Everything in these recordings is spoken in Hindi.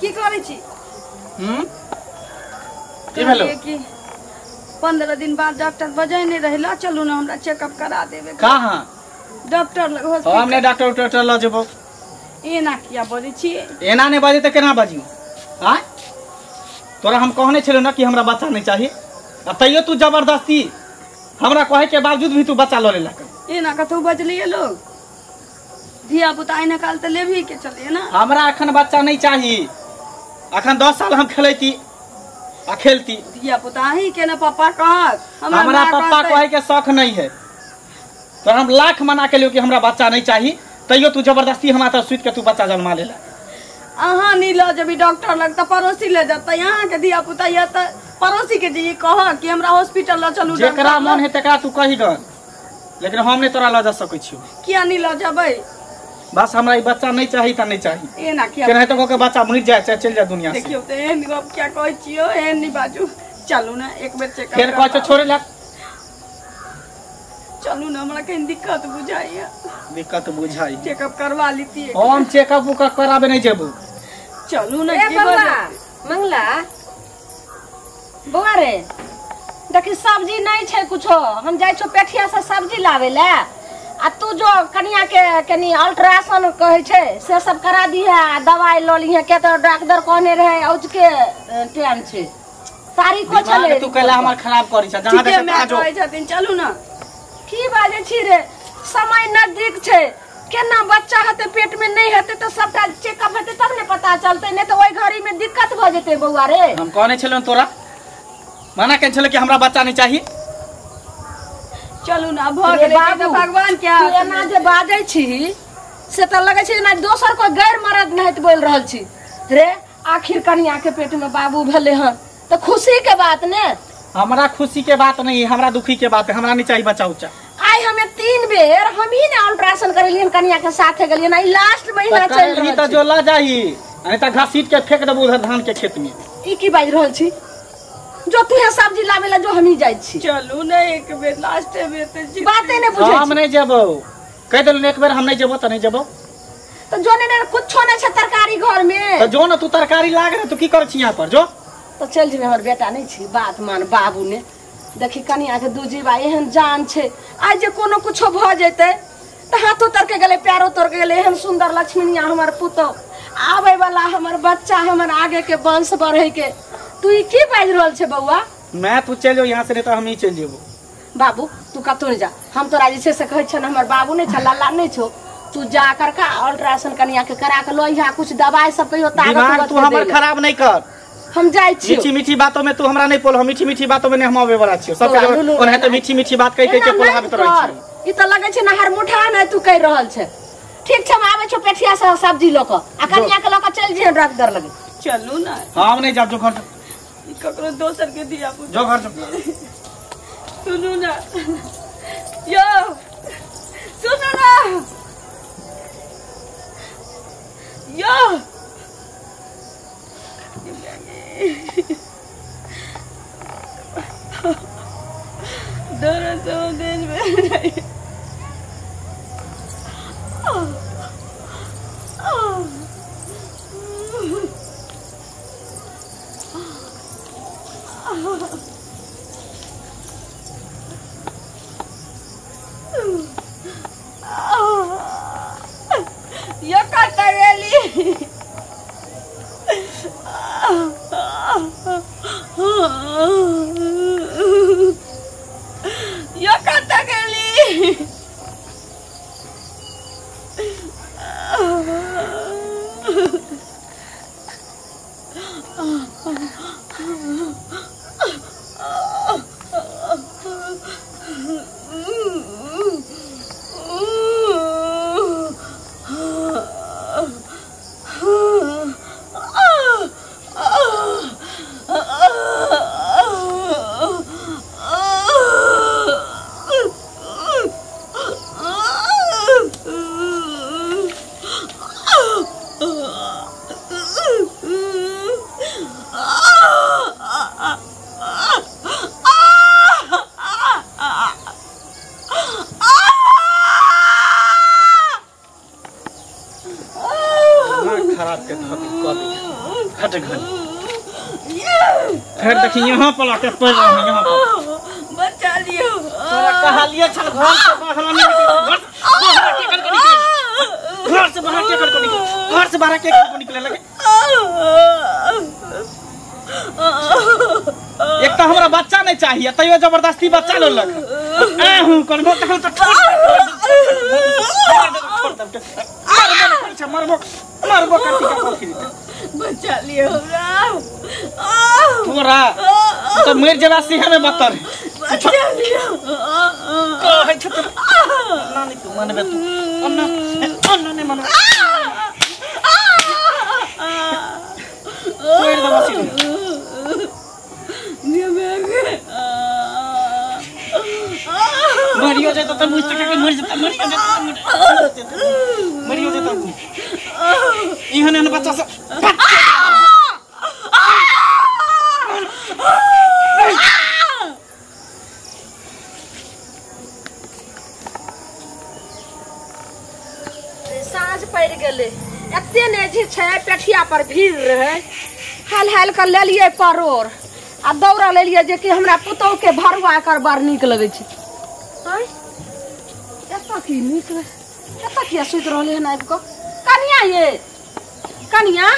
की करै छी? की भेलो? 15 दिन बाद डॉक्टर बजाय नहीं रहे, चलू ना हमरा चेकअप करा देबे। कहाँ? डॉक्टर लग हॉस्पिटल। हमने डॉक्टर ल जेबो। एना किया बजै छी? एना नहीं बजे तो केना बाजी? हां? तोरा हम कहने छलो ना कि हमरा बच्चा नहीं चाहिए। अब तैयो तू जबरदस्ती हमरा कहे के बावजूद भी तू बच्चा ल लेला। एना कतौ बजलिए लोग? धिया पुता आइना काल त लेभी के चलिए ना। हमरा अखन बच्चा नहीं चाहिए। अखन 10 साल हम खेलैती आ खेलती। धिया पुता ही के ना पापा कहत। हमरा पापा कहे के शौक नहीं है। तो हम लाख मना के लियो कि हमरा बच्चा नहीं चाहिए, तैयो तू जबरदस्ती हमरा त सुत के तू बच्चा जन्मा लेला। अहाँ नहीं ल जब डॉक्टर लग त पड़ोसी ले जाता। यहाँ के धिया पुता या त पड़ोसी के जी कह कि हमरा हॉस्पिटल ल चलू। जेकरा मन है तकरा तू कही गन, लेकिन हम नहीं तोरा ल जा सकै छियो। किया नहीं ल जबै? बस हमरा ई बच्चा नहीं चाहिए त नहीं चाहिए। एना किया? केना तो के बच्चा मर जाए चाहे चल जाए दुनिया से। देखियो त एन गप क्या कहै छियो? एन नहीं बाजू। चलू ना एक बेर चेकअप। फिर कहै छ छोड़े ला। चलू ना, हमरा कहीं दिक्कत बुझाइया। दिक्कत बुझाई? चेकअप करवा लीती। हम चेकअप कराबे नहीं जेबो। चलू ना। ए बउआ मंगला बउआ रे, देखी सब्जी नहीं छे कुछो। हम जाय छो पेठिया से सब्जी लावे ले, आ तू जो कनिया के कनी अल्ट्रासाउंड कहे छे से सब करा दी है। दवाई लो ली है के तो डॉक्टर कहने रहे औज के टाइम छे तारीख को चले। तू कहला हमर खराब करी छ। जहां देखे ता जो चलू ना। की बाजे छी रे? समय नजदीक छे। केना बच्चा हते पेट में नहीं हते तो सबटा चेकअप हते तब ने पता चलते, नहीं तो ओई घड़ी में दिक्कत भ जेते बउआ रे। हम कहने छलन तोरा, मना के छल कि हमरा बच्चा नहीं चाहिए। चलू ना भ गेले त भगवान क्या तू एना जे बाजै छी से त लगे छै ना दोसर को गैर मर्द नहीं बोल रहल छी रे। आखिर कनिया के पेट में बाबू भेले हन तो खुशी के बात ने। हमरा खुशी के बात नहीं है, हमरा दुखी के बात है। हमरा नहीं चाहिए बच्चा उच्चा। आई हमें 3 बेर हम ही ने अल्ट्रासाउंड करलियन कनिया के साथे गेलियन। आई लास्ट महीना चल रही त जो ल जाही, नहीं त घसीट के फेंक देबो उधर धान के खेत में। ई की बाज रहल छी? जो तू है सब्जी लावे ला जो हम ही जाय छी। चलू ना एक बेर लास्ट में त बातें ने बुझै छी। हम नहीं जेबो। कह देलु एक बेर हम नहीं जेबो त नहीं जेबो। तो जोने ने कुछो नहीं छ तरकारी घर में। तो जो ना तू तरकारी लाग रे, तू की कर छी यहां पर? जो तो चल जी हमर बेटा नहीं छी। बात मान बाबू ने देखी कनिया के दूजी बा एहन जान छे। आज जे कोनो कुछो भ जेते त हाथो तर के गेले पैरो तर के गेले। एहन सुंदर लक्ष्मीनिया हमर पुतो आवे वाला हमर बच्चा हमर आगे के वंश बढ़े के। तू ई की बाज रहल छे बउआ? मैं तू चल जो यहां से, नहीं तो हम ही चल जेबो। बाबू तू कतौ नहीं जा। हम तोरा जे से कहै छ हमर बाबू नहीं छ, लल्ला नहीं छो। तू जा कर का अल्ट्रासाउंड कनिया के करा के लो। यहाँ कुछ दवाई सब कहियो ताकत तू हमर खराब नहीं कर। हम जाय छी। मीठी मीठी बातों में तू हमरा नहीं बोल। हम मीठी मीठी बातों में नहीं हम आवे वाला छी। सब कोन है तो मीठी मीठी बात कह के बोलाबत रहै छी। ई त लगे छै नहर मुठा नहीं तू कह रहल छे। ठीक छ हम आवे छो पेठिया से सब्जी ल क आ कनिया के ल क चल जे डॉक्टर लगे। चलू ना। हम नहीं जाब। जो घर ककरो दोसर के दिया पुता। जो घर जो। सुनू ना यो, सुनू ना यो। दर्द हो दिन में यो कता गेली? यो कता गेली? खराब के हट घर फिर देखी यहाँ पर आके पड़ रहा है यहाँ पर बचा लियो तोरा कहा लिया चल घर से बाहर नहीं घर से बाहर के करको निकल घर से बाहर के करको निकले लगे एक तो हमरा बच्चा नहीं चाहिए तैयो जबरदस्ती बच्चा ले लग हूं करबो तो छोड़ मरबो करती का कोखी बचा लियो तोरा तो मर जला सिंह में बतर बचा लियो कहे छ नानी तू मानबे तू अन्ना नहीं मानबे कोई दवा सी मरियो जाता तो मुझ तक के मर जाता मरियो जाता तू इहने न बच्चा से साँझ पड़ गए एते ने जे छै पेठिया पर भीड़ रहे हाल हाल कर ले लिए परोर आ दौड़ा ले लिए जे कि हमरा पुतौ के भरुआ कर बार निक लगे छै हाय एता की निक एता किया सुत रहले हन आबि को कनिया ये कनिया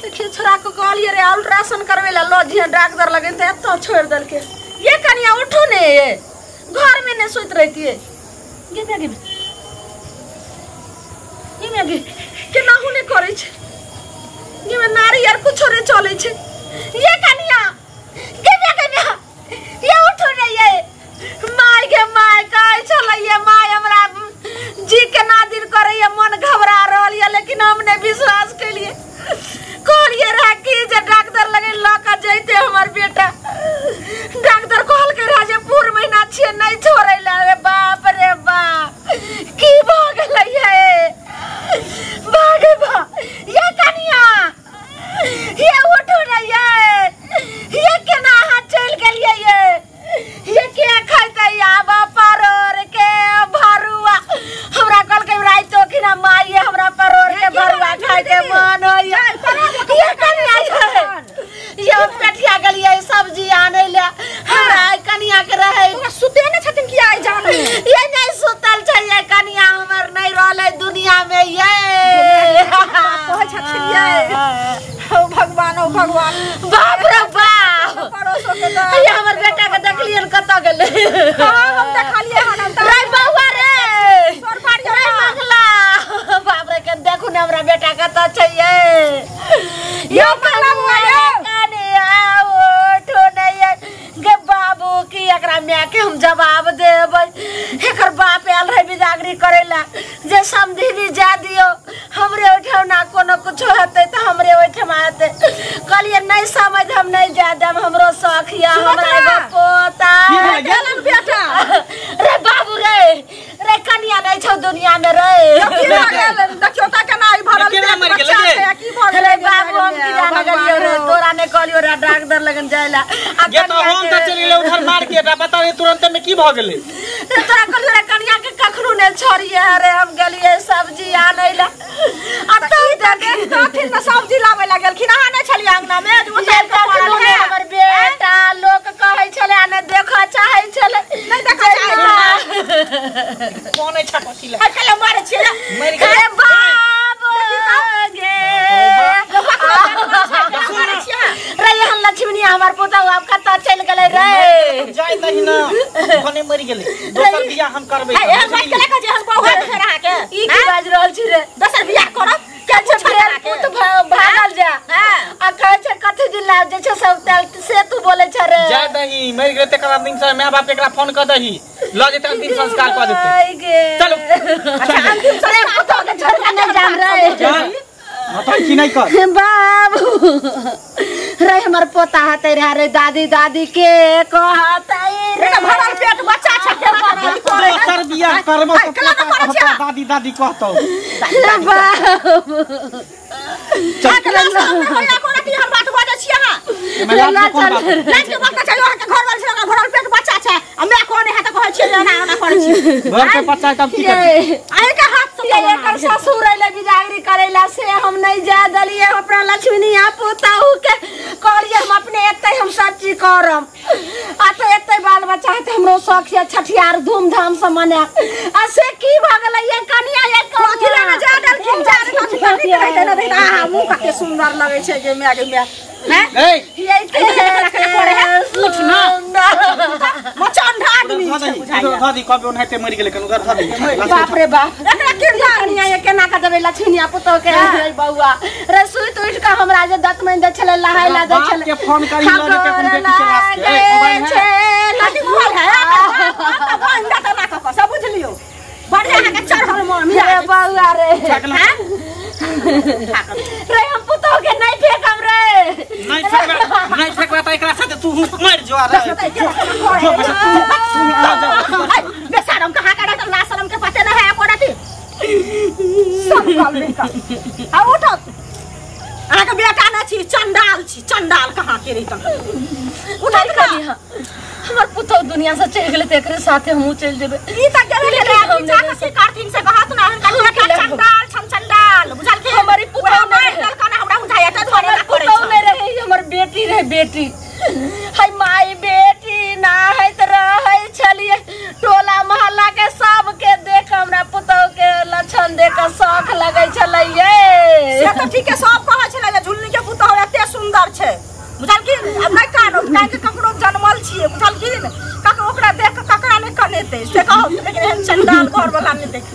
देखिए छोरा को कहलिए रे अल्ट्रासाउंड करवे ला लो जे डॉक्टर लगे त एता छोड़ दल के ये कनिया उठो ने ये घर में ने सुत रहती है गे केना हुने करे छै ये में नारी यार कुछ रे चले छै ये कनिया ये उठो रे ये माय के माय काय चले ये माय हमरा जी के नादिर करे ये मन घबरा रहल ये लेकिन हमने विश्वास के लिए कहलिए रहा कि जे डॉक्टर लगे लका जइते हमर बेटा डॉक्टर कहल के रहा जे पूरा महीना छिए नहीं छोड़ै ला रे बाप की भ गेलै ये भागे ये कनिया ये उठो रे ये केना हाथ चल गेलिए ये के खाइते आबा परोर के भरुआ हमरा कल के राइतो कि ना माई हमरा परोर के भरुआ खाइ के मन होइए ये कनिया ये पेठिया गेलिए सब्जी आनै ले हमरा कनिया के रहे सुते ने छथिन कि आइ जानो ये नहीं सुतल छै ये कनिया हमर नहीं रहले दुनिया में ये कहै छथिन ये ओ भगवान बाप रे बाप पड़ोसो के ये हमर बेटा के देखलियन कत गेले हां हम देखलिए हन रे बौआ रे तोर बाड़ी रे मंगला बाप रे के देखु ने हमरा बेटा कत छै ये मंगला बुआ ये कनिया उठो नहीं गे बाबू की एकरा माय के हम जवाब देबै एकर बाप आल रहे बिजागरी करेला जे समधी भी जा दियो हमरे ओठना कोनो कुछ होते त हमरे ओठमा आते कहलिए नहीं समझ हम नहीं जा देम हमरो सखिया हमरा एगो पोता गेलन बेटा रे बाबू रे कनिया नहीं छौ दुनिया में रे देखियो त केना आई भरल बच्चा छै की भ गेलै बाबू हम की जाने गलियो रे तोरा ने कहलियो रे डॉक्टर लगन जाइला आ कनिया हम त चलिले उधर मार्केट आ बता रे तुरंत में की भ गेलै तोरा कहलियो रे कनिया के कखनो ने छोड़िए रे हम गेलिए सब्जी आनै ला आ तू देखिन न सब्जी लावे ला गेलखिन अहाँ ने छलिए अंगना में उठल के पड़ल है हमर बेटा लोग कहै छले आ ने देखा चाहै छले नहीं देखा चाहै कोने छको छिले आ कले मारे छिले मर गए बाबू गे रे यहाँ लक्ष्मी हमार पोता आपका तो चल गले रे जाय दही ना कोने मर गेलै दोसर बियाह हम करबै ए मत कले के जे हम बहु रहा के ई की बाज रहल छी रे दोसर बियाह करब के छे पुत भागल जा आ कहै छै कथि दिन लाग जे छै सब तेल से तू बोले छ रे जाय दही मर गेलै तकर दिन से माय बाप एकरा फोन क दही ल जेते अंतिम संस्कार क देते चलो अच्छा अंतिम संस्कार तो के छोड़ के नहीं जाम रे मत की नहीं कर बाबू रे हमर पोता हते रे दादी के कहतै रे भरल पेट बच्चा छ के सर बियाह करबो त दादी कहतौ चकला होया कोना की हम बात बाजै छी अहाँ लाज के बात चलो अहाँ के घर वाले से भरल पेट बच्चा छै आ मैं कोने है त कहै छी ना करे छी घर के बच्चा तब की कर आइ के हाथ से ये कर ससुर ले बिजागरी करेला से हम नहीं जा दलिए अपना लक्ष्मी आ पुताऊ के करिए हम अपने एते हम सब चीज करम आ तो एते बाल बच्चा है हमरो शौक से छठियार धूमधाम से मने आ से की भगल ये कनिया ये कथि लेना जा डलखिन जा कथि कहते ना देखा मुंह के सुंदर लगे छे गे मैं हैं ये के पड़े है उठ ना मचान ढाक दी उधर दी कब ओनहते मरि गेले कन उधर दी बाप रे बाप एकरा किरदा कनिया ये केना का देबे लक्ष्मीया पुतो के रे बउआ रे सुई तो उठ का हमरा जे दत में दे छले लहाय ला दे छले के फोन करी लो जे के बेटी के लाश के मोबाइल है लाठी मोबाइल है तो बंदा तो ना को सब बुझ लियो बढ़िया के चढ़ल मम्मी रे बउआ रे रे हम पुतो के नहीं फेकम रे नहीं फेकवा त एकरा साथे तू मर जो रे बेशरम कहां का डॉक्टर ना शर्म के पते न है कोडाती सब काल बेटा आ उठो आहा के बेटा न छी चंडाल कहां के रे तन उठा करी हमर पुतो दुनिया से चल गेले त एकरे साथे हमहु चल जेबे ई त गेले रे जाके से कार्थिन से कहत ना हन चंडाल बुझल के हमारी पुतो नहीं कना हमरा बुझाया त धरे ना करे पुतो नहीं रहे हमर बेटी रहे बेटी हाय माई बेटी ना है त रहे छलिए टोला मोहल्ला के सब के देख हमरा पुतो के लक्षण देख के शौक लगै छलै ये से त ठीक है सब कहै छलै जे झुलनी के पुतो एते सुंदर छै बुझल की अब नहीं कानो काहे के ककरो जन्मल छिए बुझल की ककरो ओकरा देख के ककरा ने कनेते से कहो लेकिन चंडाल घर वाला ने देख